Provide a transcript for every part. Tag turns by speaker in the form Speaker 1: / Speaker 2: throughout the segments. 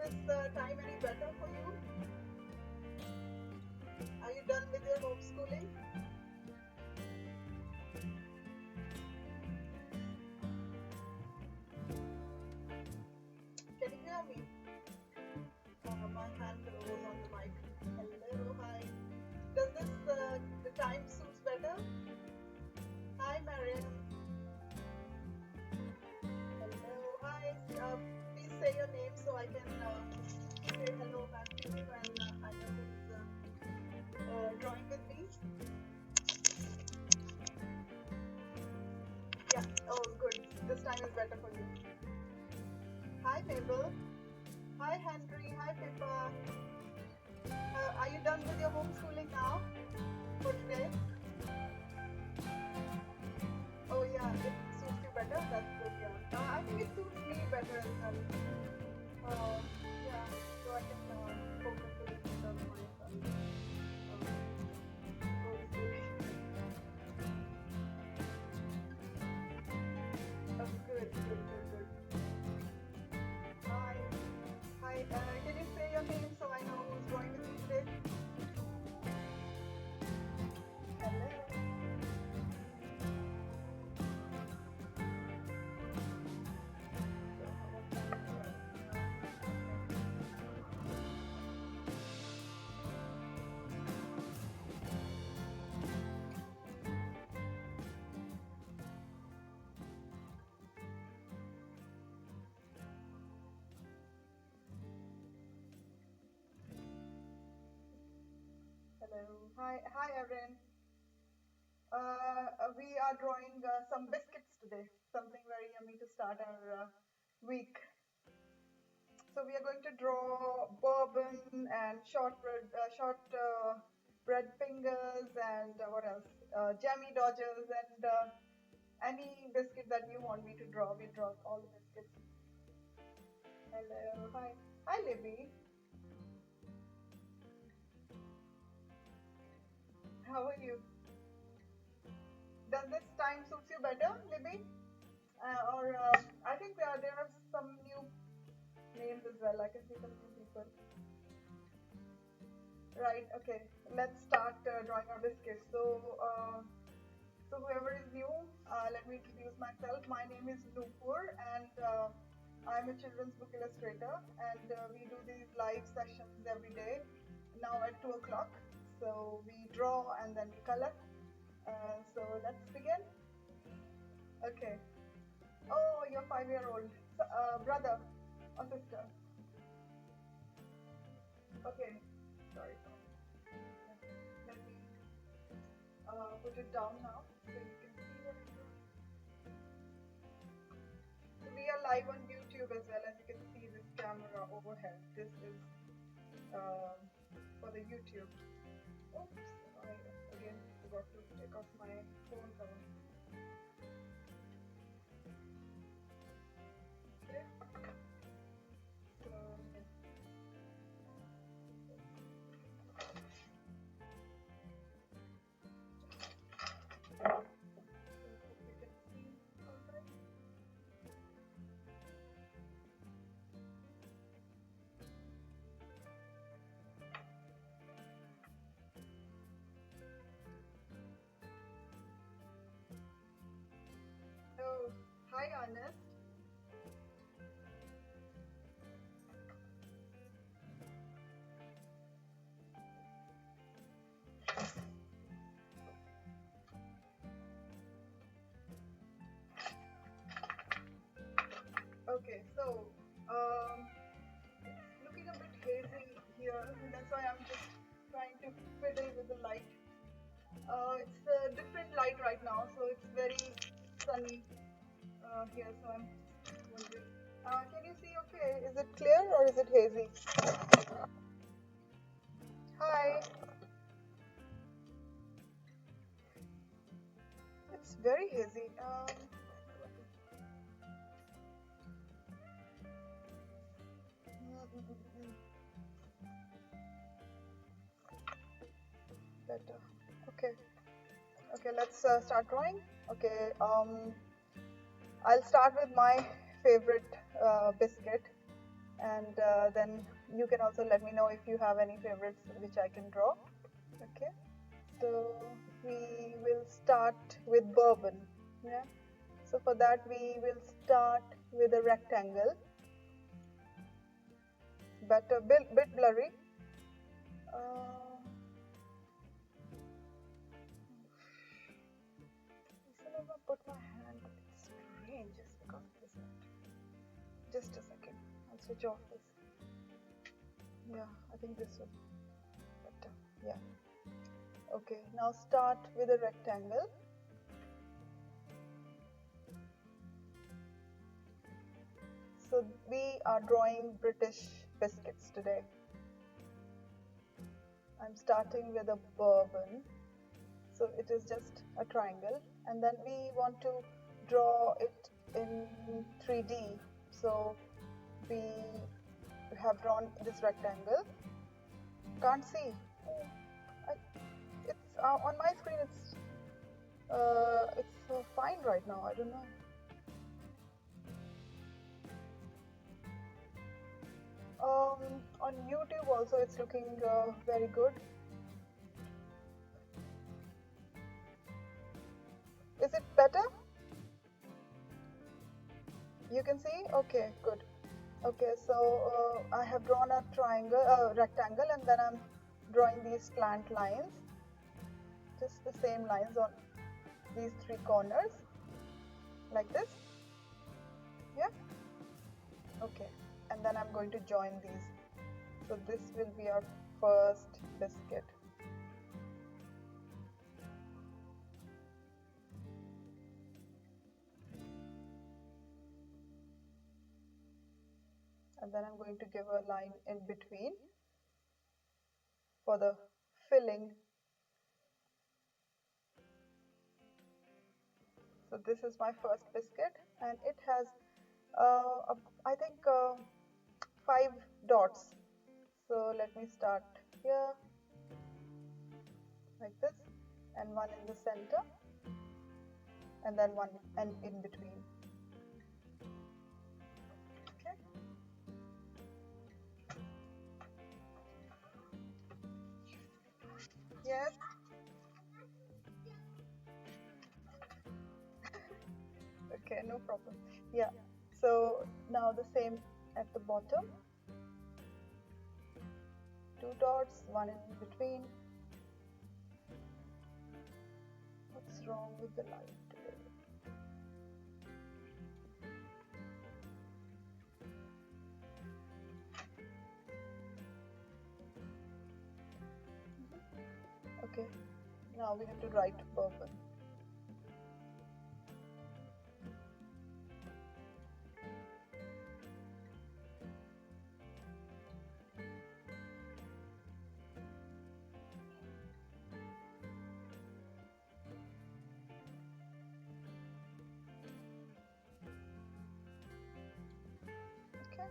Speaker 1: this time any better for you? Are you done with your homeschooling? Can you hear me? My hand was on the mic. Hello, hi. Does this the time suits better? Hi, Mariam. Hello, hi. Please say your name so I can say hello back to you and I know who's drawing with me. Yeah. Oh, good. This time is better for you. Hi, Mabel. Hi, Henry. Hi, Pippa. Are you done with your homeschooling now for today? Oh yeah, it suits you better. That's good. Yeah. I think it suits me better as well. Yeah. So I can focus a little bit on myself. Homeschooling. Oh, good. Hi. Hi. Can you say your name so I know who's going with you today? Hello. Hello. Hi, Erin. We are drawing some biscuits today. Something very yummy to start our week. So we are going to draw bourbon and short bread fingers and what else? Jammie dodgers and any biscuit that you want me to draw. We draw all the biscuits. Hello. Hi, Libby. How are you? Does this time suits you better, Libby? I think there are some new names as well. I can see some new people. Right. Okay. Let's start drawing our biscuits. So whoever is new, let me introduce myself. My name is Nupur, and I'm a children's book illustrator. And we do these live sessions every day. Now at 2 o'clock. So we draw and then we color. So let's begin. Okay. Oh, you're 5-year-old. So, brother or sister? Okay. Sorry. Let me put it down now so you can see what it is. So we are live on YouTube as well, as you can see this camera overhead. This is for the YouTube. Oops, I again forgot to take off my phone cover. Okay. So, oh, hi, Ernest. Okay, so it's looking a bit hazy here, and that's why I'm just trying to fiddle with the light. It's a different light right now, so it's very sunny here, so I'm wondering. Can you see okay? Is it clear or is it hazy? Hi. It's very hazy. Better. Okay. Okay, let's start drawing. Okay. I'll start with my favorite biscuit. and then you can also let me know if you have any favorites which I can draw. Okay, so we will start with Bourbon. Yeah, so for that we will start with a rectangle, but a bit blurry. Whenever I put my hand, it's strange just because of this light. Just a second, I'll switch off this. Yeah, I think this will be better. Yeah. Okay, now start with a rectangle. So we are drawing British biscuits today. I'm starting with a Bourbon. So it is just a triangle, and then we want to draw it in 3D. So we have drawn this rectangle. Can't see. It's on my screen. It's fine right now. I don't know. On YouTube also, it's looking very good. Is it better? You can see? Okay, good. Okay, so I have drawn a rectangle, and then I'm drawing these slant lines, just the same lines on these three corners, like this. Yeah? Okay, and then I'm going to join these. So this will be our first biscuit. And then I'm going to give a line in between for the filling. So this is my first biscuit, and it has I think 5 dots. So let me start here, like this, and one in the center, and then one and in between. Okay. Yes. Okay, no problem. Yeah. So now the same at the bottom. 2 dots, one in between. What's wrong with the light today? Okay, now we have to write Bourbon. Okay,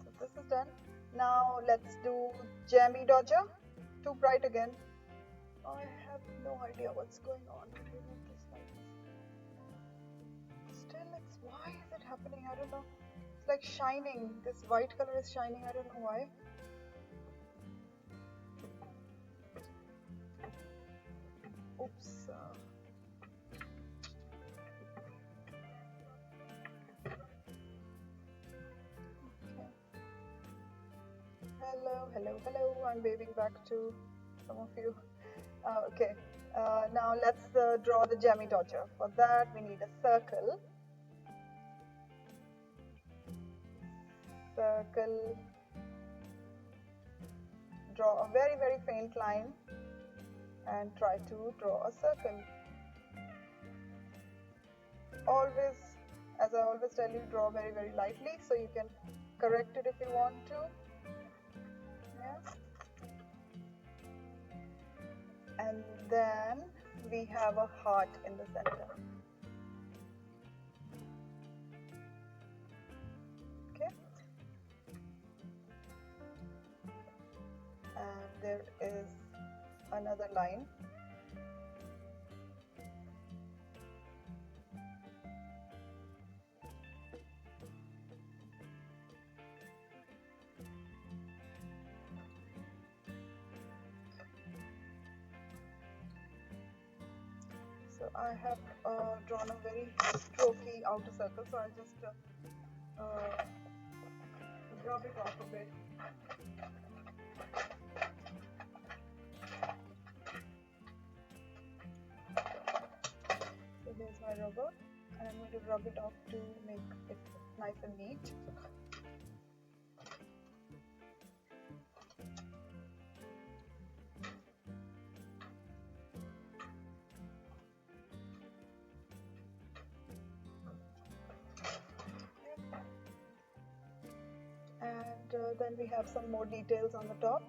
Speaker 1: so this is done. Now let's do Jammie Dodger. Too bright again. I have no idea what's going on. Still, why is it happening? I don't know. It's like shining. This white color is shining. I don't know why. Oops. Hello. I'm waving back to some of you. Okay. Now let's draw the Jammie Dodger. For that, we need a circle. Draw a very faint line and try to draw a circle. Always, as I always tell you, draw very lightly, so you can correct it if you want to. Yeah. And then we have a heart in the center. Okay. And there is another line. I have drawn a very strokey outer circle, so I'll just rub it off a bit. So here's my rubber, and I'm going to rub it off to make it nice and neat. And then we have some more details on the top,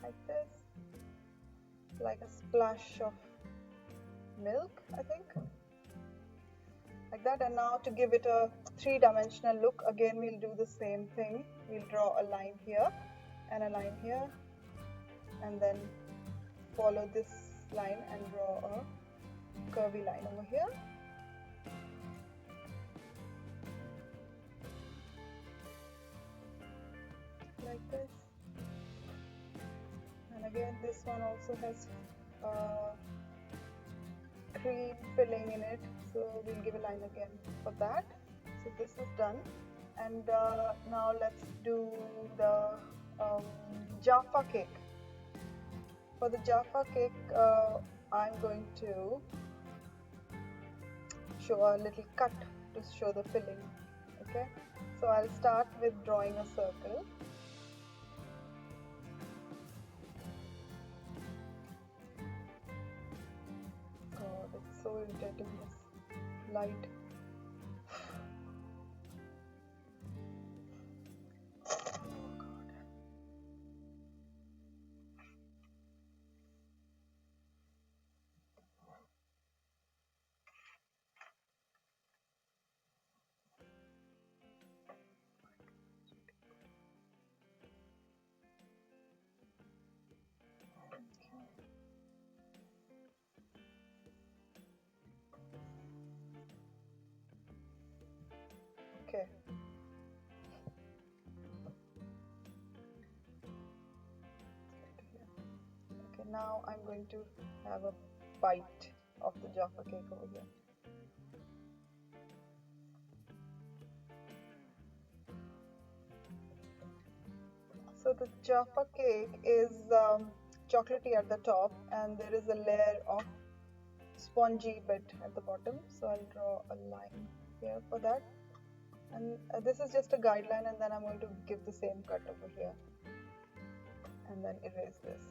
Speaker 1: like this, like a splash of milk, I think, like that. And now to give it a three-dimensional look, again we'll do the same thing. We'll draw a line here and a line here, and then follow this line and draw a curvy line over here. Like this. And again this one also has cream filling in it, so we'll give a line again for that. So this is done, and now let's do the Jaffa cake. For the Jaffa cake, I'm going to show a little cut to show the filling. Okay, so I'll start with drawing a circle. God, it's so irritating, this light. Okay. Okay, now I'm going to have a bite of the Jaffa cake over here. So the Jaffa cake is chocolatey at the top, and there is a layer of spongy bit at the bottom. So I'll draw a line here for that. And this is just a guideline, and then I'm going to give the same cut over here and then erase this.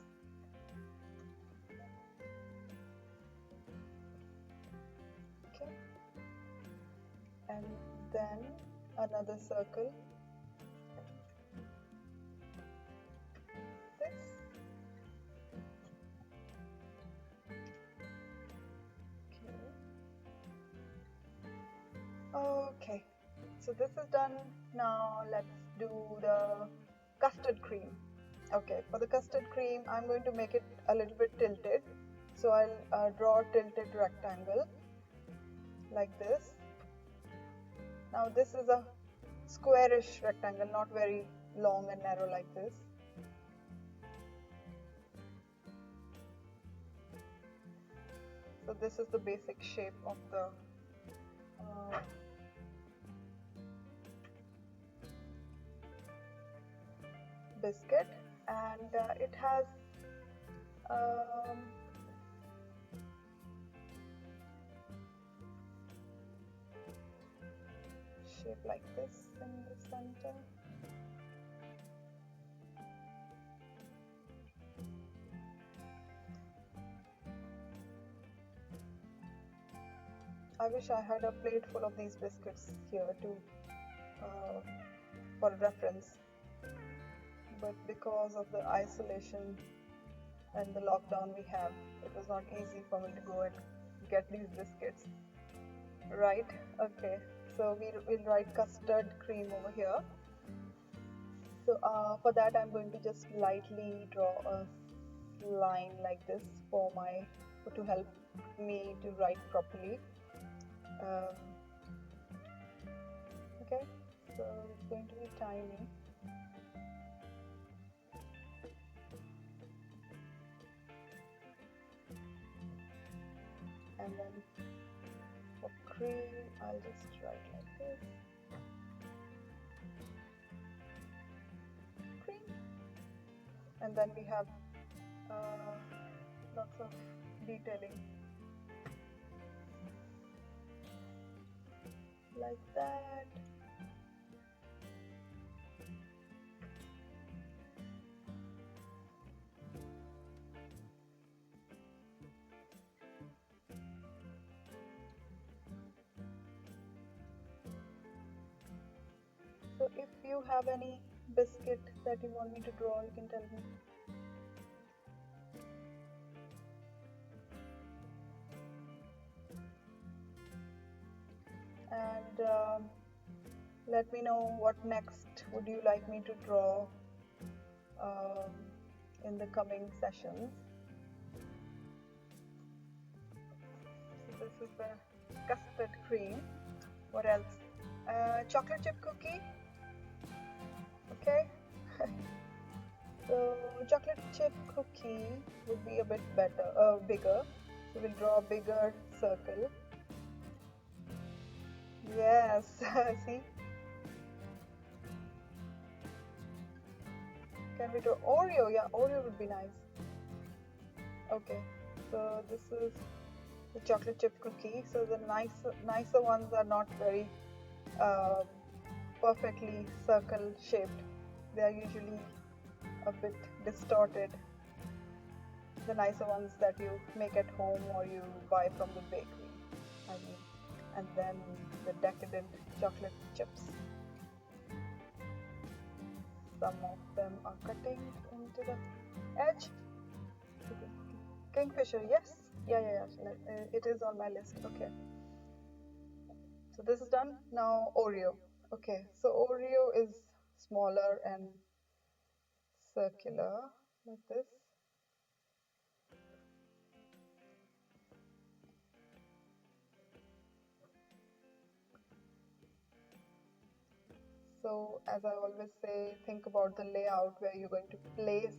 Speaker 1: Okay, and then another circle, this. Okay, so this is done. Now let's do the custard cream. Okay, for the custard cream, I'm going to make it a little bit tilted. So I'll draw a tilted rectangle like this. Now this is a squarish rectangle, not very long and narrow like this. So this is the basic shape of the biscuit, and it has shape like this in the center. I wish I had a plate full of these biscuits here too, for reference, but because of the isolation and the lockdown we have, it was not easy for me to go and get these biscuits. Right, okay, so we'll write custard cream over here. So for that I'm going to just lightly draw a line like this to help me to write properly. Okay, so it's going to be tiny. and then for cream I'll just write like this, cream, and then we have lots of detailing like that. So if you have any biscuit that you want me to draw, you can tell me. And let me know what next would you like me to draw in the coming sessions. So this is the custard cream. What else? Chocolate chip cookie. Okay. So chocolate chip cookie would be a bit better, bigger. So we'll draw a bigger circle. Yes, see? Can we draw Oreo? Yeah, Oreo would be nice. Okay, so this is the chocolate chip cookie. So the nicer ones are not very perfectly circle shaped. They are usually a bit distorted. The nicer ones that you make at home or you buy from the bakery, I mean. And then the decadent chocolate chips. Some of them are cutting into the edge. Kingfisher, yes. Yeah. It is on my list. Okay. So this is done. Now Oreo. Okay. So Oreo is smaller and circular like this. So as I always say, think about the layout where you're going to place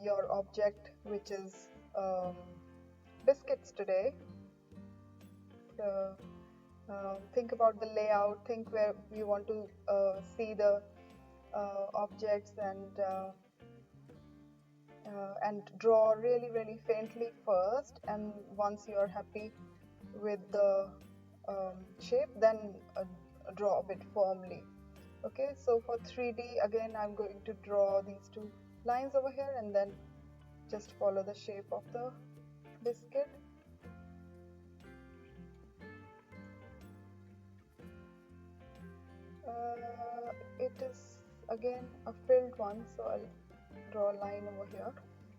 Speaker 1: your object, which is biscuits today. So think about the layout, think where you want to see the objects, and draw really faintly first, and once you are happy with the shape, then draw a bit firmly. Okay, so for 3D again I'm going to draw these two lines over here and then just follow the shape of the biscuit. It is again a filled one, so I'll draw a line over here,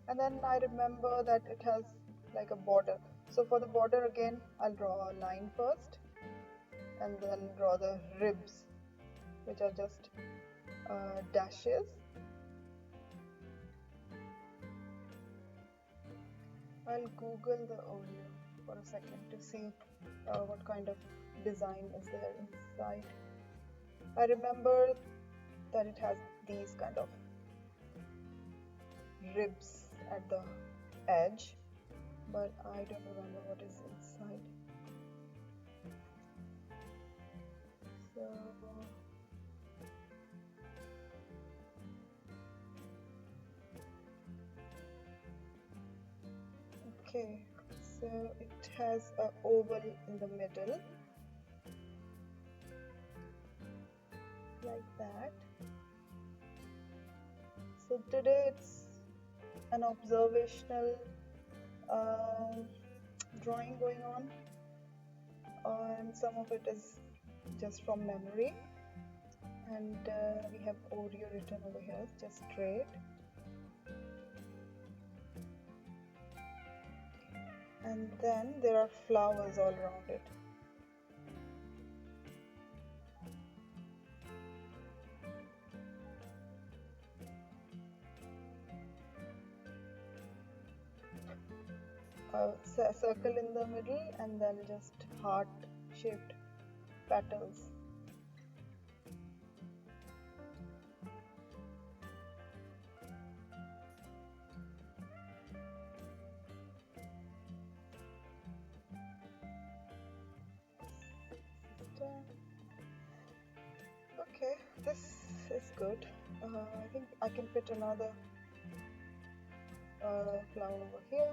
Speaker 1: and then I remember that it has like a border, so for the border again I'll draw a line first and then draw the ribs, which are just dashes. I'll Google the Oreo for a second to see what kind of design is there inside. I remember that it has these kind of ribs at the edge, but I don't remember what is inside. So okay, so it has an oval in the middle like that. So today it's an observational drawing going on, and some of it is just from memory, and we have Oreo written over here, just straight. And then there are flowers all around it. A circle in the middle and then just heart shaped petals. this is good. I think I can fit another flower over here.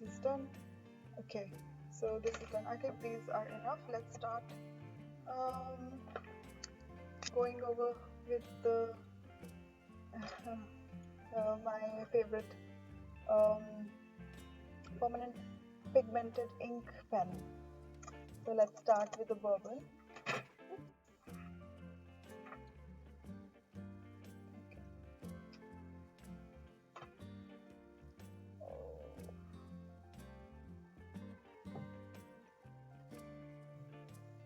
Speaker 1: This is done. Okay, so this is done. I think these are enough. Let's start going over with the my favorite permanent pigmented ink pen. So let's start with the Bourbon.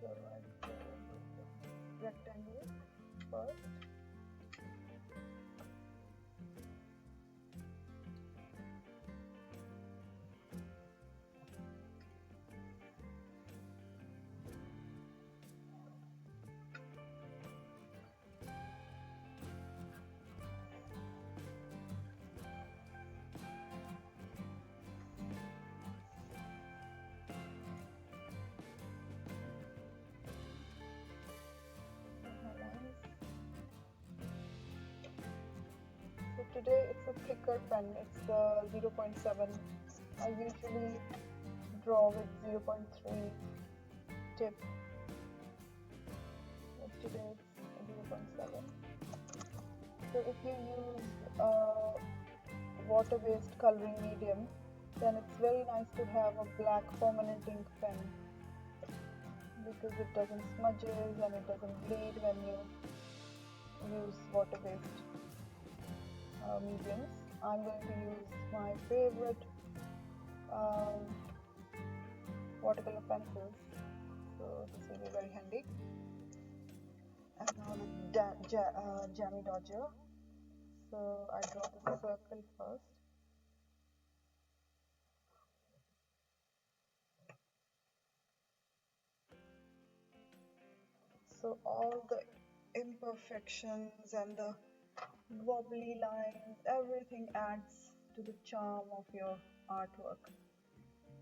Speaker 1: So right rectangle first. So today it's a thicker pen, it's the 0.7. I usually draw with 0.3 tip, but today it's 0.7. So if you use water-based coloring medium, then it's very nice to have a black permanent ink pen, because it doesn't smudges and it doesn't bleed when you use water-based mediums. I'm going to use my favorite watercolor pencils, so this will be very handy. And now the Jammie dodger. So I draw the circle first. So all the imperfections and the wobbly lines, everything adds to the charm of your artwork.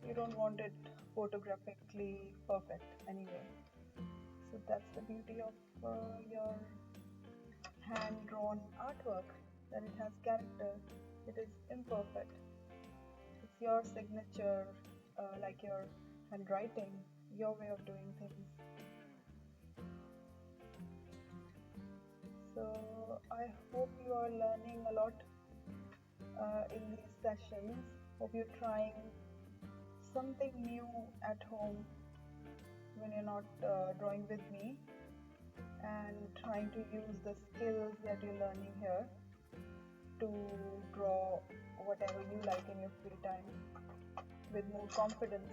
Speaker 1: You don't want it photographically perfect anyway. So that's the beauty of your hand-drawn artwork, that it has character. It is imperfect. It's your signature, like your handwriting, your way of doing things. So I hope you are learning a lot in these sessions. Hope you're trying something new at home when you're not drawing with me, and trying to use the skills that you're learning here to draw whatever you like in your free time with more confidence.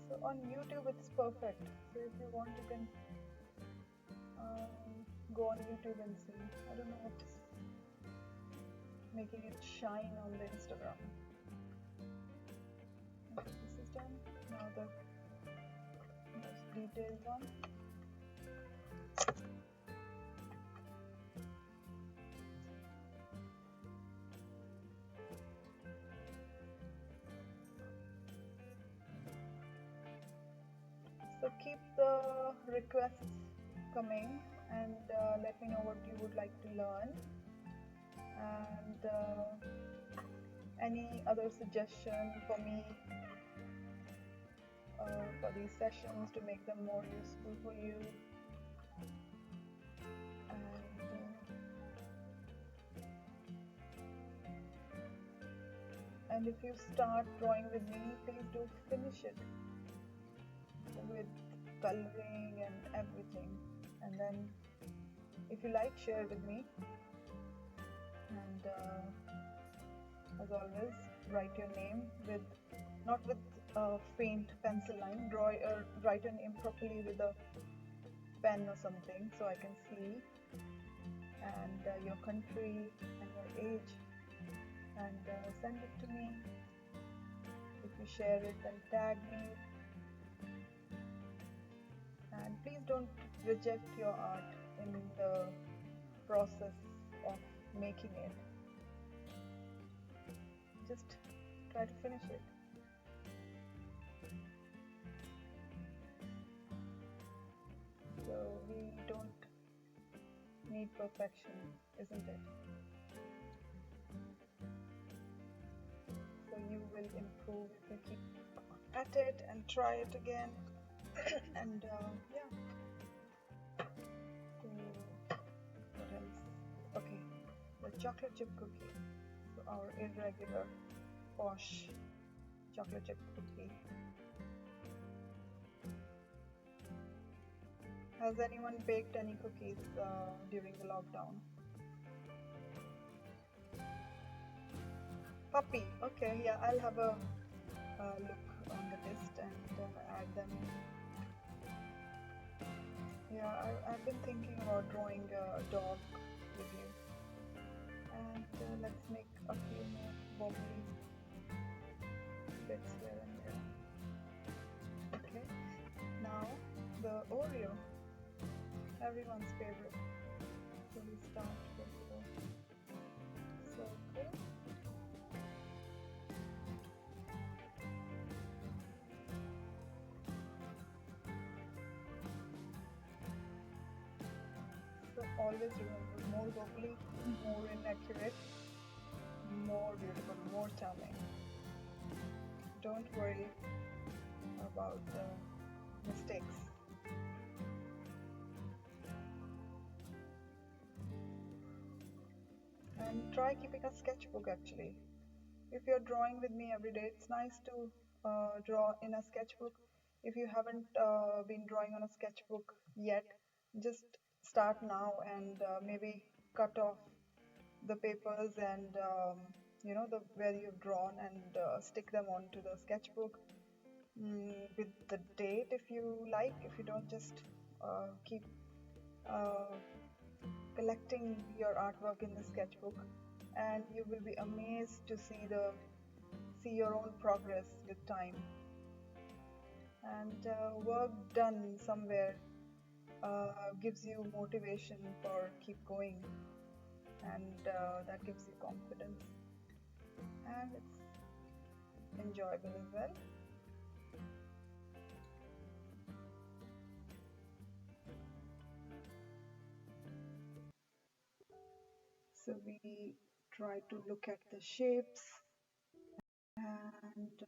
Speaker 1: So on YouTube it's perfect. So if you want, you can go on YouTube and see. I don't know what's making it shine on the Instagram. Okay, this is done. Now the most detailed one. So keep the requests coming, and let me know what you would like to learn, and any other suggestion for me for these sessions to make them more useful for you. And if you start drawing with me, please do finish it with coloring and everything, and then if you like, share with me, and As always, write your name with, not with a faint pencil line, write your name properly with a pen or something so I can see, and your country and your age, and send it to me. If you share it, then tag me, and please don't reject your art in the process of making it. Just try to finish it. So we don't need perfection, isn't it? So you will improve if you keep at it and try it again. And yeah. So what else? Okay, the chocolate chip cookie. So our irregular, posh chocolate chip cookie. Has anyone baked any cookies during the lockdown? Puppy. Okay, yeah, I'll have a look on the list and add them. Yeah, I've been thinking about drawing a dog with you. And let's make a few more wobbly bits here and there. Okay, now the Oreo, everyone's favorite. So we start with the circle. So always remember, more wobbly, more inaccurate, more beautiful, more charming. Don't worry about the mistakes. And try keeping a sketchbook actually. If you're drawing with me every day, it's nice to draw in a sketchbook. If you haven't been drawing on a sketchbook yet, just start now and maybe cut off the papers and the where you've drawn and stick them onto the sketchbook with the date if you like. If you don't, just keep collecting your artwork in the sketchbook, and you will be amazed to see your own progress with time. And work done somewhere gives you motivation for keep going, and that gives you confidence, and it's enjoyable as well. So we try to look at the shapes and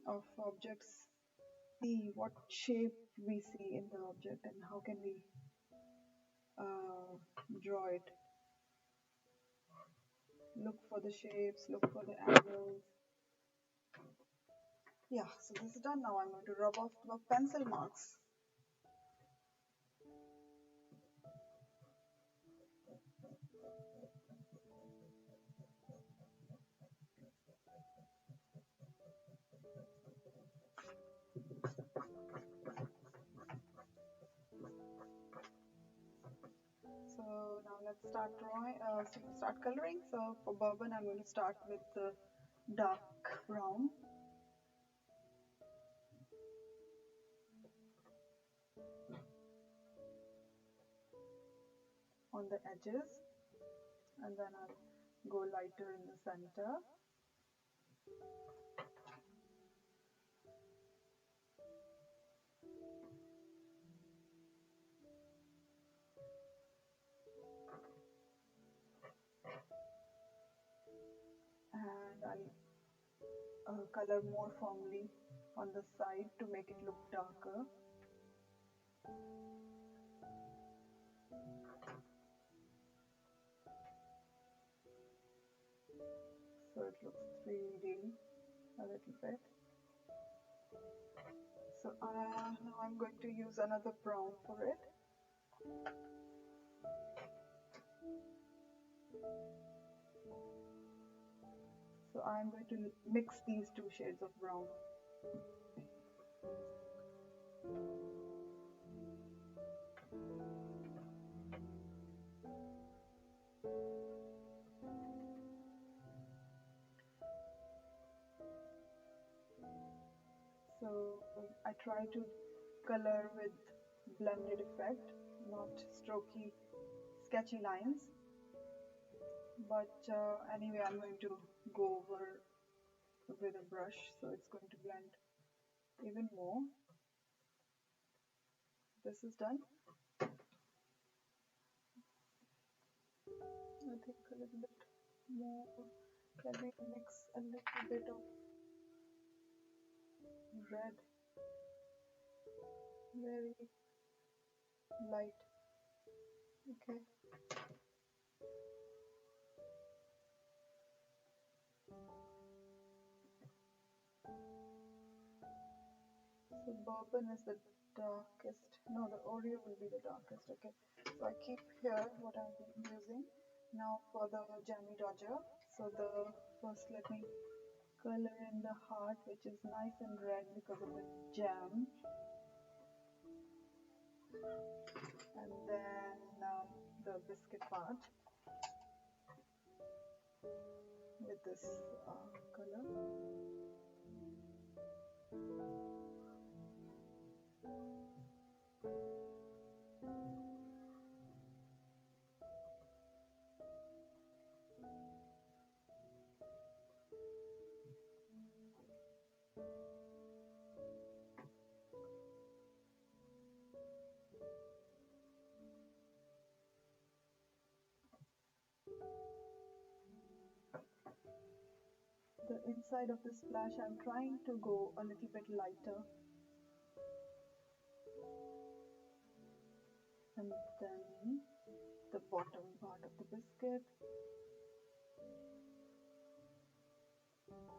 Speaker 1: of objects, see what shape we see in the object and how can we draw it. Look for the shapes, look for the angles. Yeah, so this is done. Now I'm going to rub off the pencil marks. So now let's start start coloring. So for Bourbon, I'm going to start with the dark brown. On the edges, and then I'll go lighter in the center. And I'll color more firmly on the side to make it look darker. So it looks 3D a little bit. So now I'm going to use another brown for it. So So I'm going to mix these two shades of brown. So I try to color with blended effect, not strokey, sketchy lines. But anyway, I'm going to go over with a brush, so it's going to blend even more. This is done. I think a little bit more. Can we mix a little bit of red? Very light. Okay. So Bourbon is the darkest. No, the Oreo will be the darkest. Okay. So I keep here what I'm using. Now for the Jammie Dodger. So first let me color in the heart, which is nice and red because of the jam. And then the biscuit part with this color. The inside of the splash, I'm trying to go a little bit lighter. And then the bottom part of the biscuit.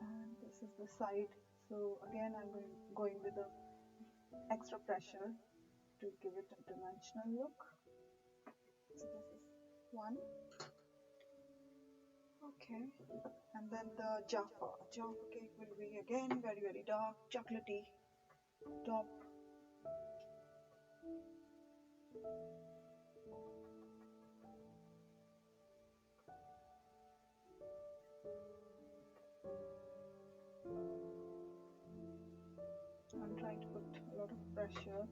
Speaker 1: And this is the side. So again, I'm going with the extra pressure to give it a dimensional look. So this is one. Okay. And then the Jaffa cake will be again very, very dark, chocolatey top. I'm trying to put a lot of pressure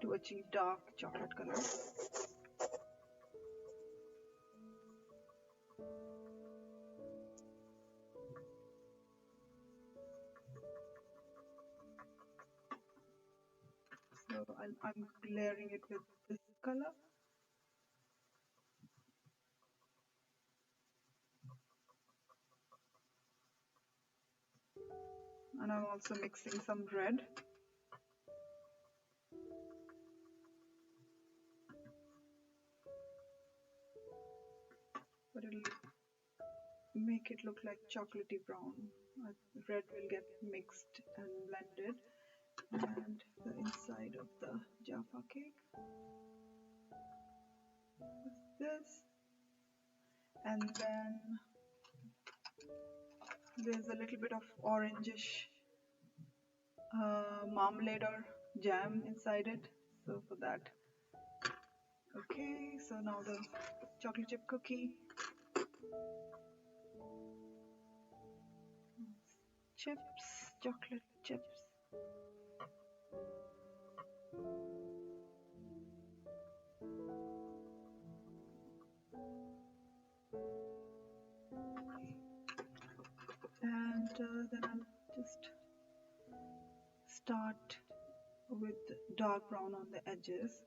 Speaker 1: to achieve dark chocolate color. So I'm layering it with this color. And I'm also mixing some red. But it'll make it look like chocolatey brown. Red will get mixed and blended. And the inside of the Jaffa cake is this. And then there's a little bit of orangish marmalade or jam inside it. So for that. Okay, so now the chocolate chip cookie. Chips, chocolate chips. And then I'll just start with dark brown on the edges.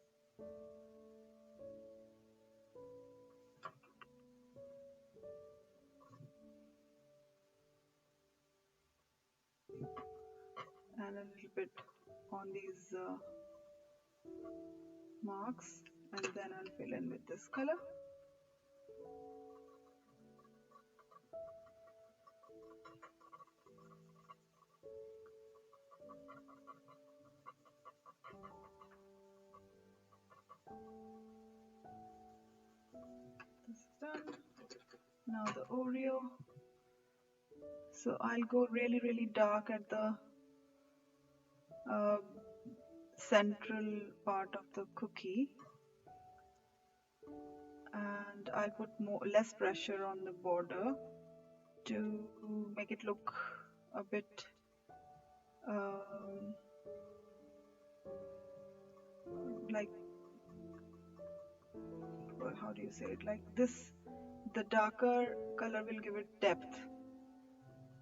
Speaker 1: And a little bit on these marks, and then I'll fill in with this color. done. Now the Oreo. So I'll go really dark at the uh, central part of the cookie, and I'll put less pressure on the border to make it look a bit like, well, how do you say it, like this. The darker color will give it depth,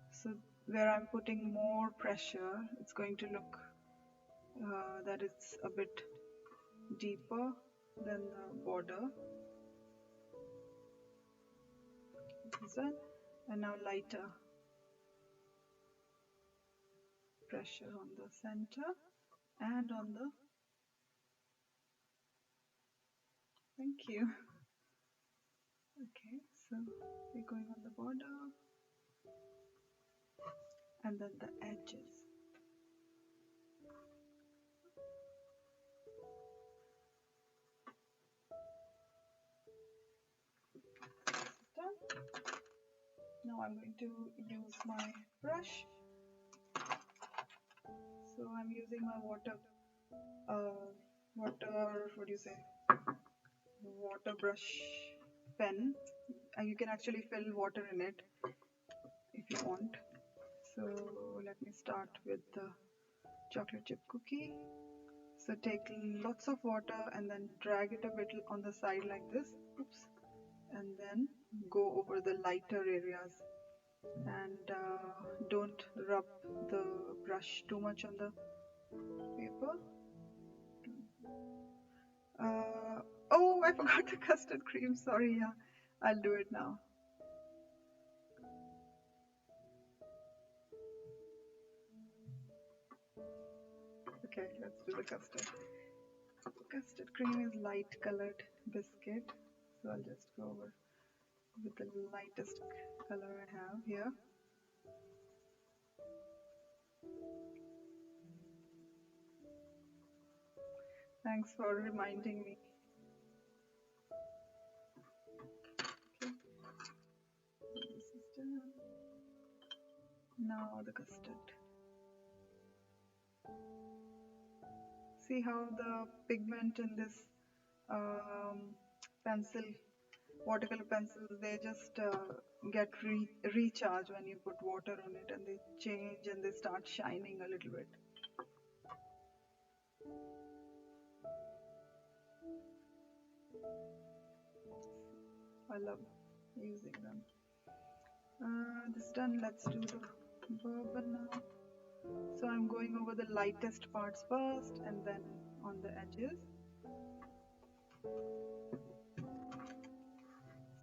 Speaker 1: so where I'm putting more pressure, it's going to look that it's a bit deeper than the border. And now lighter pressure on the center and on the, thank you. Okay, so we're going on the border and then the edges. Done. Now I'm going to use my brush. So I'm using my water brush pen. You can actually fill water in it if you want. So let me start with the chocolate chip cookie. So take lots of water and then drag it a bit on the side like this. Oops. And then go over the lighter areas, and don't rub the brush too much on the paper. Oh, I forgot the custard cream. Sorry, yeah, I'll do it now. Okay, let's do the custard. Custard cream is light colored biscuit, so I'll just go over with the lightest color I have here. Thanks for reminding me. Okay. This is done. Now the custard. See how the pigment in this watercolor pencils, they just get recharged when you put water on it, and they change and they start shining a little bit. I love using them. This done. Let's do the bourbon now. So I'm going over the lightest parts first and then on the edges.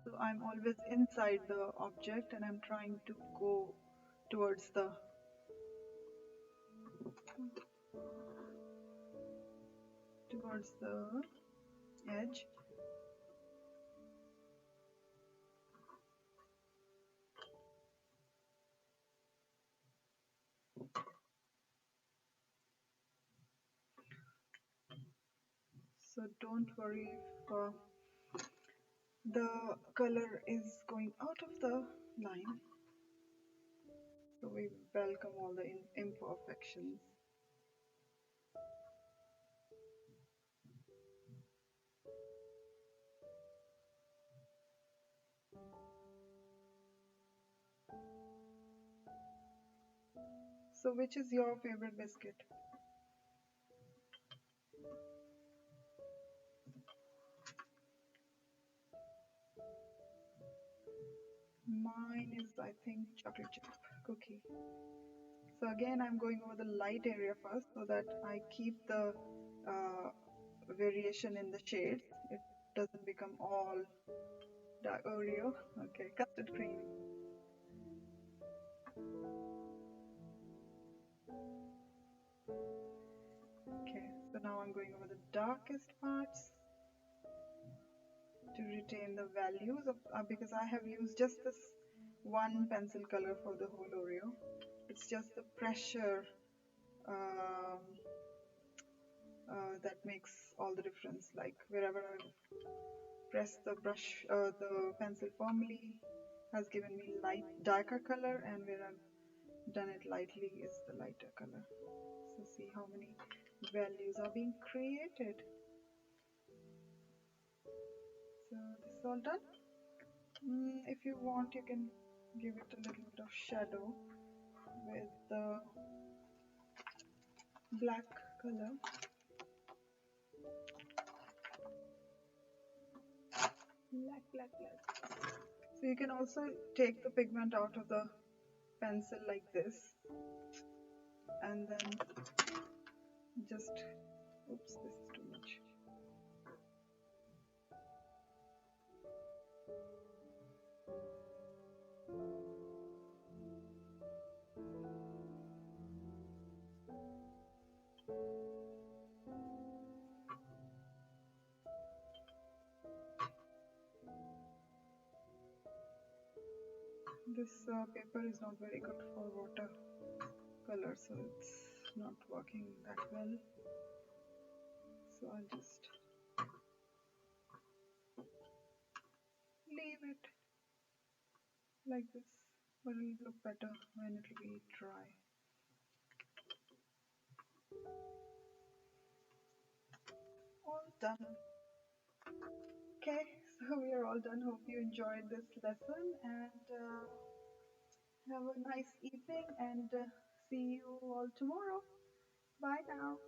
Speaker 1: So I'm always inside the object and I'm trying to go towards the edge. So don't worry if the color is going out of the line. So we welcome all the imperfections. So which is your favorite biscuit? Mine is, I think, chocolate chip cookie. So again, I'm going over the light area first so that I keep the variation in the shades. It doesn't become all dark. Oreo. Okay, custard cream. Okay, so now I'm going over the darkest parts to retain the values of because I have used just this one pencil color for the whole Oreo. It's just the pressure that makes all the difference. Like wherever I press the brush, the pencil firmly has given me light darker color, and where I've done it lightly is the lighter color. So see how many values are being created. So this is all done. If you want, you can give it a little bit of shadow with the black color. Black. So you can also take the pigment out of the pencil like this, and then just, oops, this is too much. This paper is not very good for watercolor, so it's not working that well. So I'll just leave it like this, but it'll look better when it'll be dry. All done. Okay, so we are all done. Hope you enjoyed this lesson, and have a nice evening, and see you all tomorrow. Bye now.